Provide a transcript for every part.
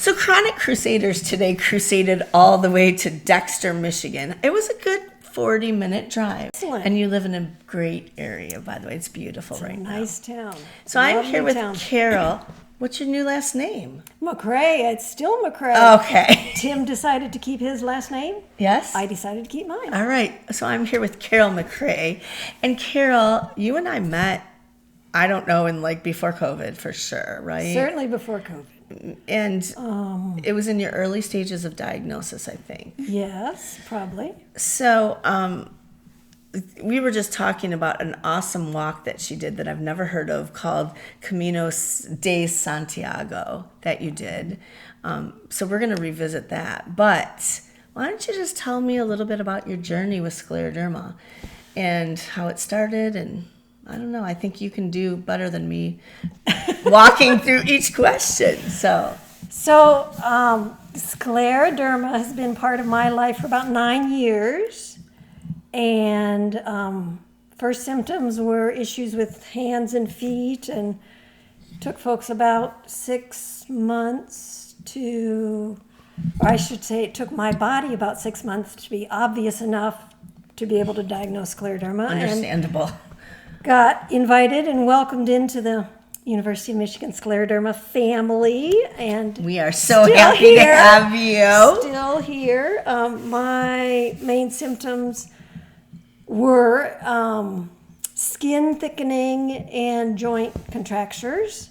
So Chronic Crusaders today crusaded all the way to Dexter, Michigan. It was a good 40-minute drive. Excellent. And you live in a great area, by the way. It's beautiful It's right a now. nice town. So I'm Lovely here with town. Carol. What's your new last name? McCrae. It's still McCrae. Okay. Tim decided to keep his last name. Yes? I decided to keep mine. All right. So I'm here with Carol McCrae. And Carol, you and I met, I don't know, in like before COVID for sure, right? Certainly before COVID. And it was in your early stages of diagnosis, I think. Yes, probably. So we were just talking about an awesome walk that she did that I've never heard of called Camino de Santiago that you did. So we're going to revisit that. But why don't you just tell me a little bit about your journey with scleroderma and how it started? And I don't know, I think you can do better than me walking through each question. So scleroderma has been part of my life for about 9 years. And first symptoms were issues with hands and feet, and took folks about 6 months to, or I should say it took my body about 6 months to be obvious enough to be able to diagnose scleroderma. understandable. And got invited and welcomed into the University of Michigan Scleroderma family, and We are so happy to have you. Still here. My main symptoms were skin thickening and joint contractures.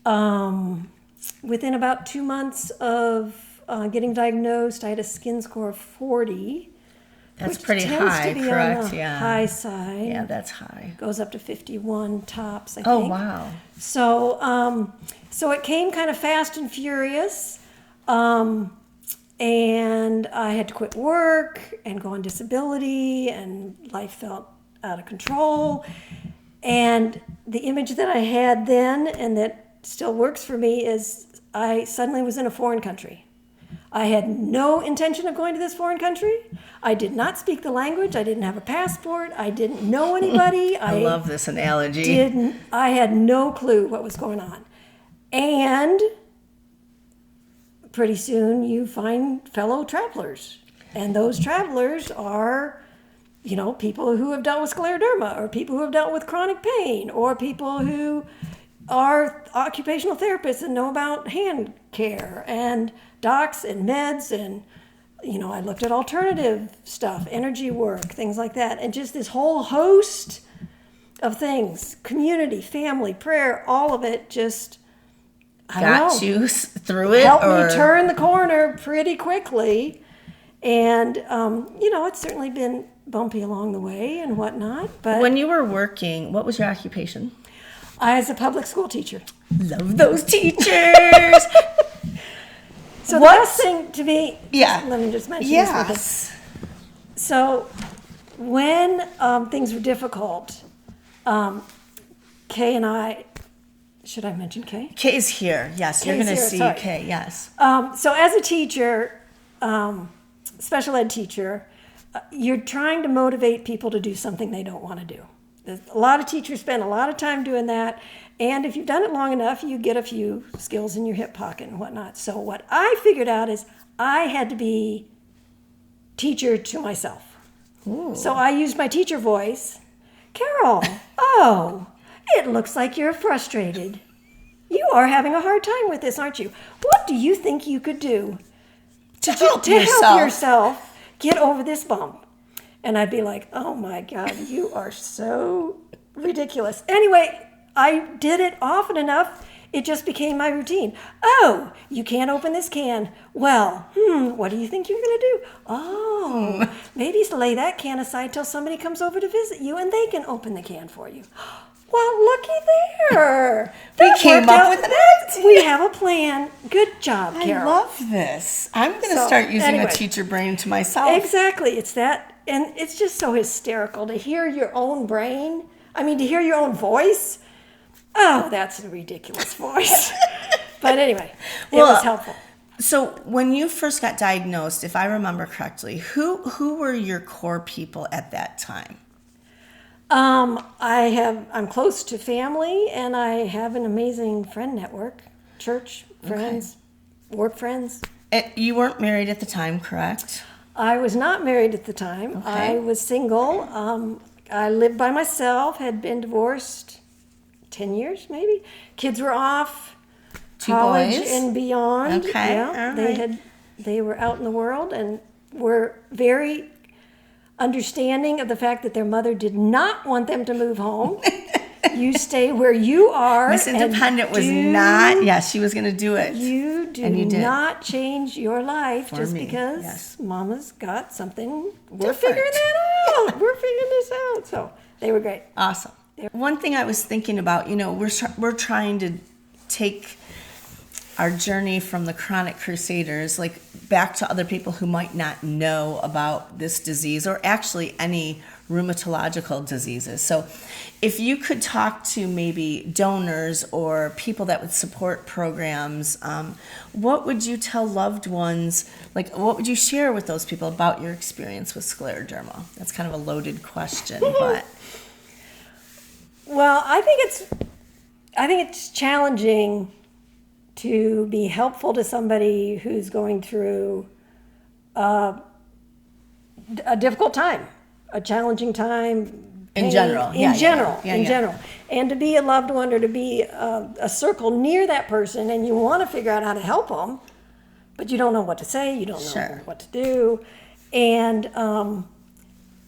Within about 2 months of getting diagnosed, I had a skin score of 40. That's which pretty tends high, to be correct? on the Yeah. high side. Yeah, that's high. Goes up to 51 tops, I think. Oh, wow. So, so it came kind of fast and furious, and I had to quit work and go on disability, and life felt out of control. And the image that I had then, and that still works for me, is I suddenly was in a foreign country. I had no intention of going to this foreign country. I did not speak the language. I didn't have a passport. I didn't know anybody. I love this analogy. I had no clue what was going on. And pretty soon you find fellow travelers. And those travelers are, you know, people who have dealt with scleroderma, or people who have dealt with chronic pain, or people who are occupational therapists and know about hand care, and docs and meds, and you know, I looked at alternative stuff, energy work, things like that, and just this whole host of things, community, family, prayer, all of it just Got you through it? helped me turn the corner pretty quickly. And you know, it's certainly been bumpy along the way and whatnot. But When you were working, what was your occupation? I was a public school teacher. Love those teachers. So What? the best thing to me, Yeah. let me just mention this real quick. Yes. So when things were difficult, Kay and I, should I mention Kay? Kay's here. Yes, you're Kay's going to here, see sorry. Kay. Yes. So as a teacher, special ed teacher, you're trying to motivate people to do something they don't want to do. A lot of teachers spend a lot of time doing that, and if you've done it long enough, you get a few skills in your hip pocket and whatnot. So what I figured out is I had to be teacher to myself. Ooh. So I used my teacher voice. Carol, oh, it looks like you're frustrated. You are having a hard time with this, aren't you? What do you think you could do to help yourself get over this bump? And I'd be like, oh my God, you are so ridiculous. Anyway, I did it often enough, it just became my routine. Oh, you can't open this can. Well, what do you think you're going to do? Oh, maybe lay that can aside till somebody comes over to visit you and they can open the can for you. Well, looky there. We came up with that. We have a plan. Good job, I Carol. love this. I'm going to start using a teacher brain to myself. Exactly. It's that. And it's just so hysterical to hear your own brain. I mean, to hear your own voice. Oh, that's a ridiculous voice. But anyway, it was helpful. So when you first got diagnosed, if I remember correctly, who were your core people at that time? I'm close to family, and I have an amazing friend network, church friends, work friends. You weren't married at the time, correct? I was not married at the time. Okay. I was single. I lived by myself, had been divorced 10 years maybe. Kids were off, college boys? and beyond. Okay, Yeah, all right. they were out in the world and were very understanding of the fact that their mother did not want them to move home. You stay where you are. Miss and Independent was not, she was going to do it. You do And you did. not change your life For just me, because yes. Mama's got something. We're Different. figuring that out. We're figuring this out. So they were great. Awesome. One thing I was thinking about, we're trying to take our journey from the Chronic Crusaders, like back to other people who might not know about this disease or actually any rheumatological diseases. So if you could talk to maybe donors or people that would support programs, what would you tell loved ones, like what would you share with those people about your experience with scleroderma? That's kind of a loaded question, but... Well, I think it's challenging to be helpful to somebody who's going through a difficult time, a challenging time. In general. In general. Yeah. And to be a loved one or to be a circle near that person and you want to figure out how to help them, but you don't know what to say, you don't know Sure. what to do. And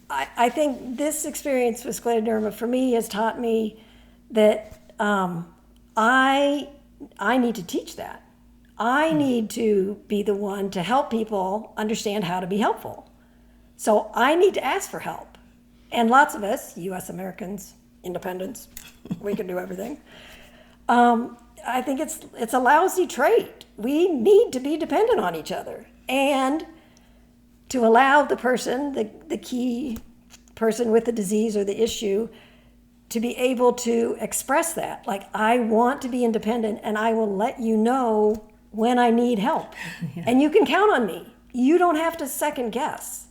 I think this experience with scleroderma for me has taught me that I need to teach that. I need to be the one to help people understand how to be helpful. So I need to ask for help. And lots of us, U.S. Americans, independents, we can do everything. I think it's a lousy trait. We need to be dependent on each other. And to allow the person, the key person with the disease or the issue, to be able to express that. Like, I want to be independent and I will let you know when I need help. Yeah. And you can count on me. You don't have to second guess.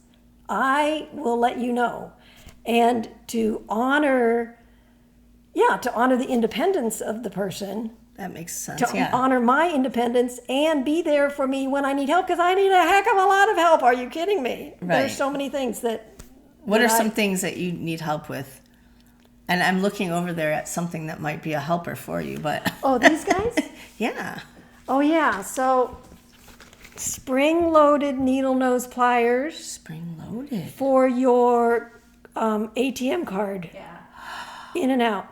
I will let you know. And to honor the independence of the person. That makes sense, To honor my independence and be there for me when I need help, because I need a heck of a lot of help. Are you kidding me? Right. There's so many things that... What are some things that you need help with? And I'm looking over there at something that might be a helper for you, but... Oh, these guys? Yeah. Oh, yeah. So, spring-loaded needle nose pliers. Spring-loaded. For your ATM card. Yeah. In and out.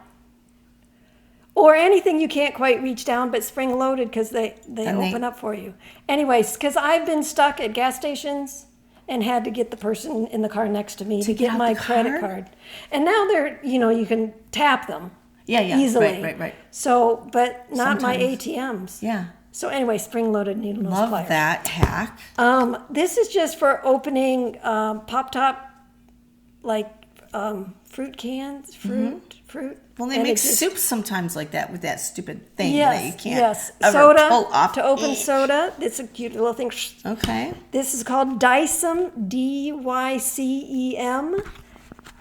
Or anything you can't quite reach down, but spring-loaded because they open up for you. Anyways, because I've been stuck at gas stations and had to get the person in the car next to me to get my credit card. And now you can tap them easily. Right. So, but not Sometimes. my ATMs. Yeah. So anyway, spring-loaded needle nose pliers. Love that hack. This is just for opening pop-top, like fruit cans, fruit. Well, they make soup sometimes like that with that stupid thing that you can't Yes, ever soda, pull off. to open soda. It's a cute little thing. Okay. This is called Dicem, D-Y-C-E-M,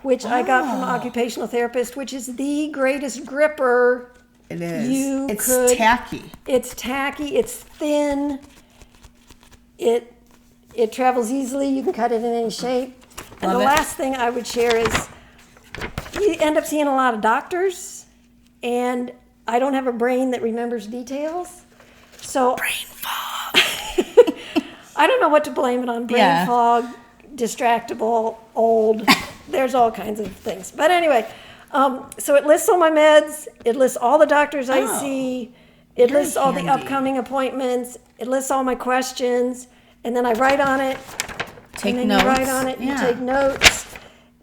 which I got from an occupational therapist, which is the greatest gripper. It is. It's tacky. It's tacky. It's thin. It travels easily. You can cut it in any shape. And the last thing I would share is you end up seeing a lot of doctors, and I don't have a brain that remembers details. So Brain fog. I don't know what to blame it on. Brain fog, distractible, old. There's all kinds of things. But anyway, so it lists all my meds. It lists all the doctors I see. It lists all the upcoming appointments. It lists all my questions. And then I write on it. Take and then notes. You write on it. You take notes.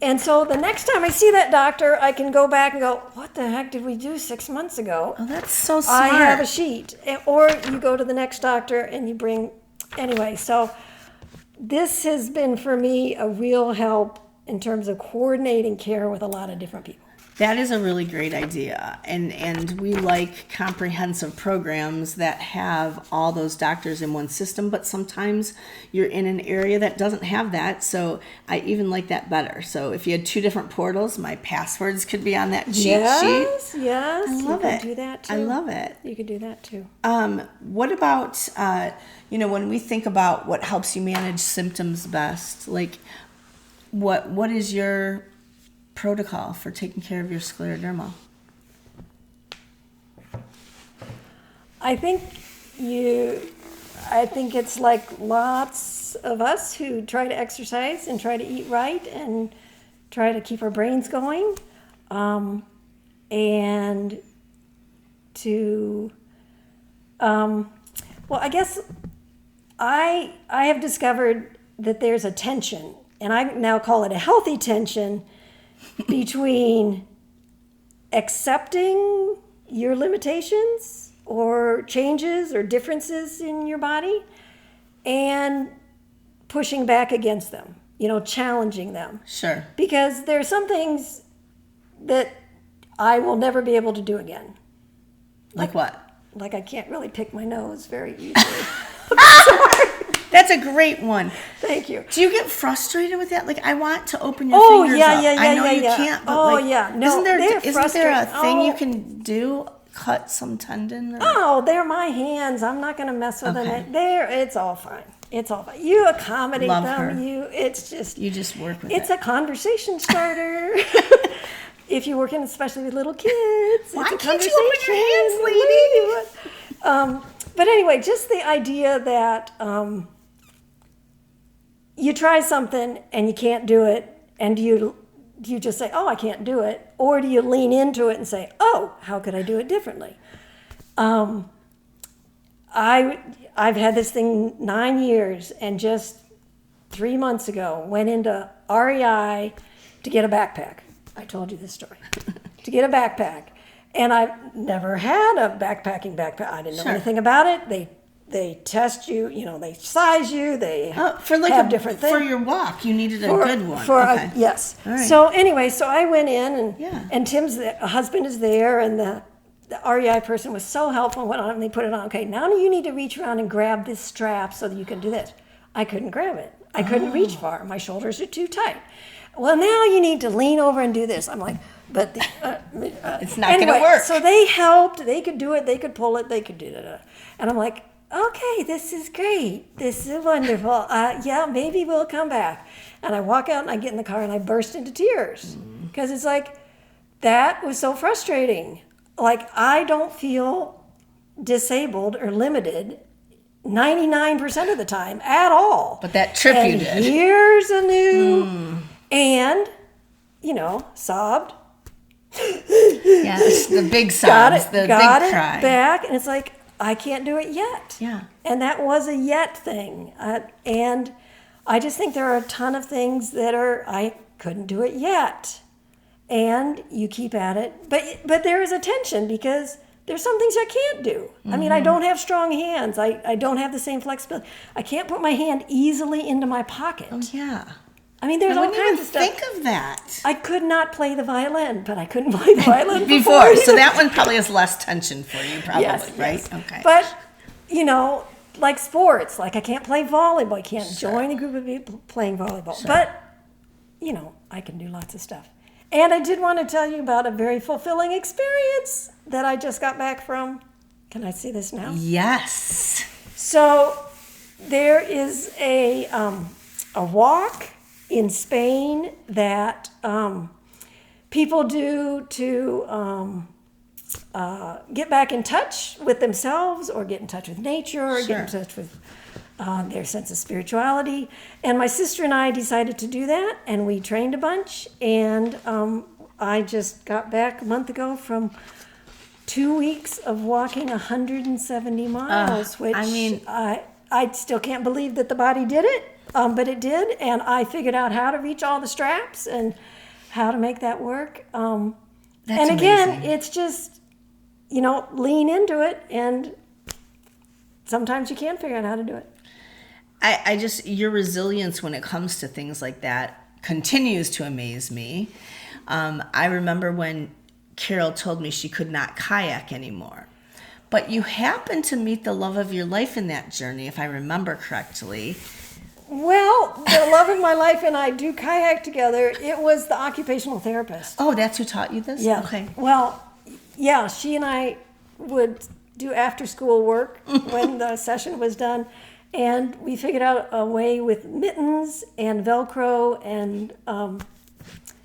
And so the next time I see that doctor, I can go back and go, what the heck did we do 6 months ago? Oh, that's so smart. I have a sheet. Or you go to the next doctor and you bring... Anyway, so this has been for me a real help in terms of coordinating care with a lot of different people. That is a really great idea. And we like comprehensive programs that have all those doctors in one system, but sometimes you're in an area that doesn't have that. So I even like that better. So if you had 2 different portals, my passwords could be on that cheat sheet. Yes. I love you it. Can do that too. I love it. You could do that too. What about, when we think about what helps you manage symptoms best, like what is your protocol for taking care of your scleroderma? I think it's like lots of us who try to exercise and try to eat right and try to keep our brains going, and to, I guess I have discovered that there's a tension, and I now call it a healthy tension, between accepting your limitations or changes or differences in your body and pushing back against them, challenging them. Sure. Because there are some things that I will never be able to do again. Like what? Like I can't really pick my nose very easily. That's a great one. Thank you. Do you get frustrated with that? Like, I want to open your fingers up. I know you can't, but No, isn't there a thing you can do? Cut some tendon? They're my hands. I'm not going to mess with them. It's all fine. It's all fine. You accommodate Love them. her. You just work with It's it. a conversation starter. If you're working especially with little kids. Why it's a can't you open your hands, lady? But anyway, just the idea that you try something and you can't do it, and do you just say, I can't do it? Or do you lean into it and say, how could I do it differently? I've had this thing 9 years, and just 3 months ago went into REI to get a backpack. I told you this story. To get a backpack. And I've never had a backpacking backpack. I didn't know anything about it. They test you, they size you, they have different things. For your walk, you needed a good one. Yes. All right. So anyway, I went in, and Tim's husband is there, and the REI person was so helpful and went on, and they put it on. Okay, now you need to reach around and grab this strap so that you can do this. I couldn't grab it. I couldn't reach far. My shoulders are too tight. Well, now you need to lean over and do this. I'm like, but it's not going to work. So they helped. They could do it. They could pull it. They could do it. And I'm like, okay, this is great. This is wonderful. Maybe we'll come back. And I walk out and I get in the car and I burst into tears because it's like, that was so frustrating. Like, I don't feel disabled or limited 99% of the time at all. But that trip you did. Here's a new, and, sobbed. Yes, the big sobs, the big cry. Back, and it's like, I can't do it yet. Yeah. And that was a yet thing. And I just think there are a ton of things that I couldn't do it yet. And you keep at it. But there is a tension because there's some things I can't do. I mean, I don't have strong hands. I don't have the same flexibility. I can't put my hand easily into my pocket. Oh, yeah. I mean, there's all kinds of stuff. Think of that. I could not play the violin, but I couldn't play the violin before. So that one probably has less tension for you, probably, right? Yes. Okay. But, like sports, like I can't play volleyball. I can't join a group of people playing volleyball. Sure. But, I can do lots of stuff. And I did want to tell you about a very fulfilling experience that I just got back from. Can I see this now? Yes. So there is a walk in Spain that people do to get back in touch with themselves or get in touch with nature or get in touch with their sense of spirituality. And my sister and I decided to do that, and we trained a bunch. And I just got back a month ago from 2 weeks of walking 170 miles, which I still can't believe that the body did it. But it did, and I figured out how to reach all the straps and how to make that work. And again, amazing. It's just, lean into it, and sometimes you can figure out how to do it. Your resilience when it comes to things like that continues to amaze me. I remember when Carol told me she could not kayak anymore. But you happened to meet the love of your life in that journey, if I remember correctly. Well, the love of my life and I do kayak together. It was the occupational therapist. Oh, that's who taught you this? Yeah. Okay. Well, yeah, she and I would do after school work when the session was done. And we figured out a way with mittens and Velcro and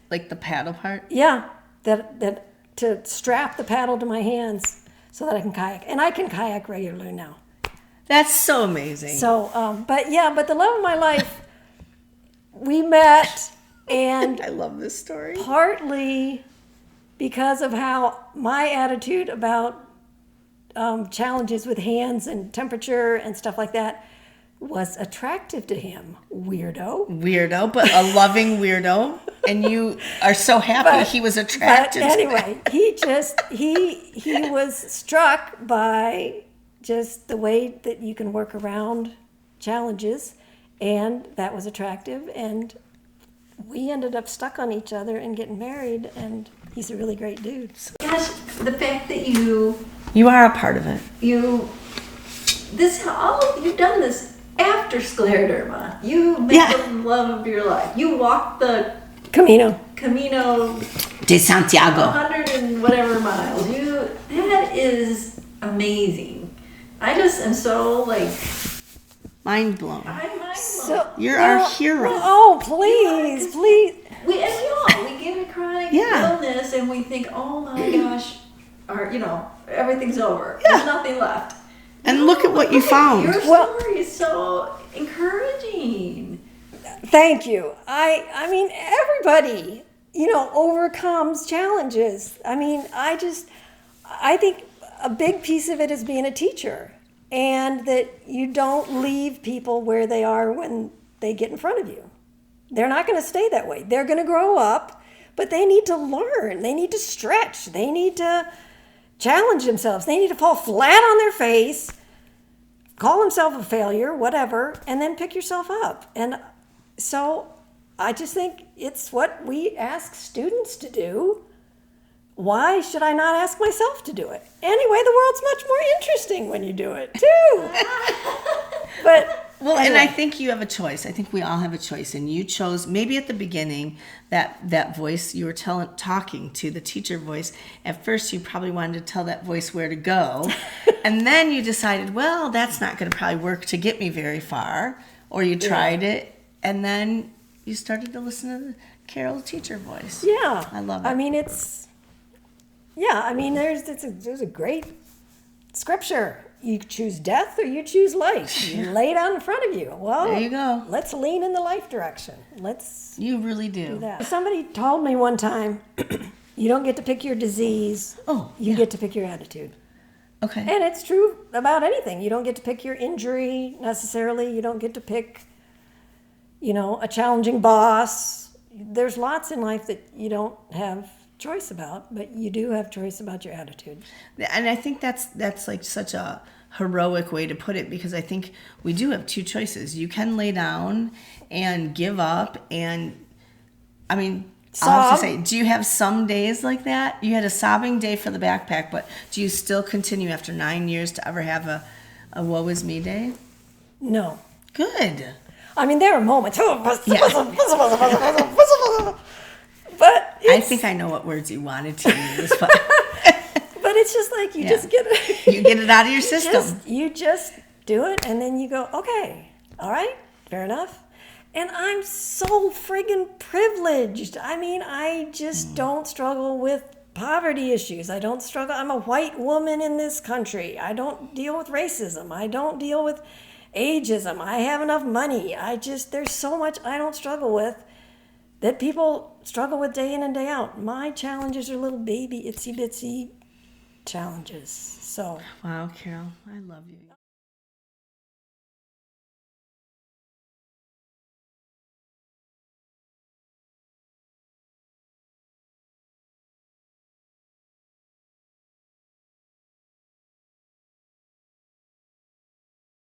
Like the paddle part? yeah, that to strap the paddle to my hands so that I can kayak. And I can kayak regularly now. That's so amazing. So, but the love of my life, we met, and I love this story. partly because of how my attitude about challenges with hands and temperature and stuff like that was attractive to him. Weirdo, But a loving weirdo. And you are so happy he was attracted But to anyway, he was struck by just the way that you can work around challenges, and that was attractive, and we ended up stuck on each other and getting married, and he's a really great dude. Gosh, the fact that you are a part of it. you've done this after scleroderma. You met the love of your life. You walked the Camino. De Santiago. 100 and whatever miles. That is amazing. I just am so Mind blown. I'm mind So You're our hero. Oh, please. we get a chronic illness and we think, oh my gosh, everything's over. There's nothing left. And look at what you found. Your story is so encouraging. Thank you. I mean, everybody, overcomes challenges. I mean, I think a big piece of it is being a teacher, and that you don't leave people where they are when they get in front of you. They're not going to stay that way. They're going to grow up, but they need to learn. They need to stretch. They need to challenge themselves. They need to fall flat on their face, call themselves a failure, whatever, and then pick yourself up. And so I just think it's what we ask students to do. Why should I not ask myself to do it? Anyway, the world's much more interesting when you do it, too. But anyway. And I think you have a choice. I think we all have a choice. And you chose, maybe at the beginning, that voice you were talking to, the teacher voice. At first, you probably wanted to tell that voice where to go. And then you decided, well, that's not going to probably work to get me very far. Or you tried it. And then you started to listen to the Carol teacher voice. Yeah. I love it. I mean, there's a great scripture. You choose death or you choose life. You lay it out in front of you. Well, there you go. Let's lean in the life direction. You really do. That. Somebody told me one time, you don't get to pick your disease. You get to pick your attitude. Okay. And it's true about anything. You don't get to pick your injury necessarily. You don't get to pick, a challenging boss. There's lots in life that you don't have choice about, but you do have choice about your attitude. And I think that's like such a heroic way to put it, because I think we do have two choices. You can lay down and give up, and I mean, I'll have to say, do you have some days like that? You had a sobbing day for the backpack, but do you still continue after 9 years to ever have a woe is me day? No. Good. I mean, there are moments. But I think I know what words you wanted to use, but it's just like you just get it. You get it out of your system. You just do it, and then you go, okay, all right, fair enough. And I'm so friggin' privileged. I mean, I just don't struggle with poverty issues. I don't struggle. I'm a white woman in this country. I don't deal with racism. I don't deal with ageism. I have enough money. There's so much I don't struggle with that people struggle with day in and day out. My challenges are little baby, itsy bitsy challenges. So. Wow, Carol, I love you.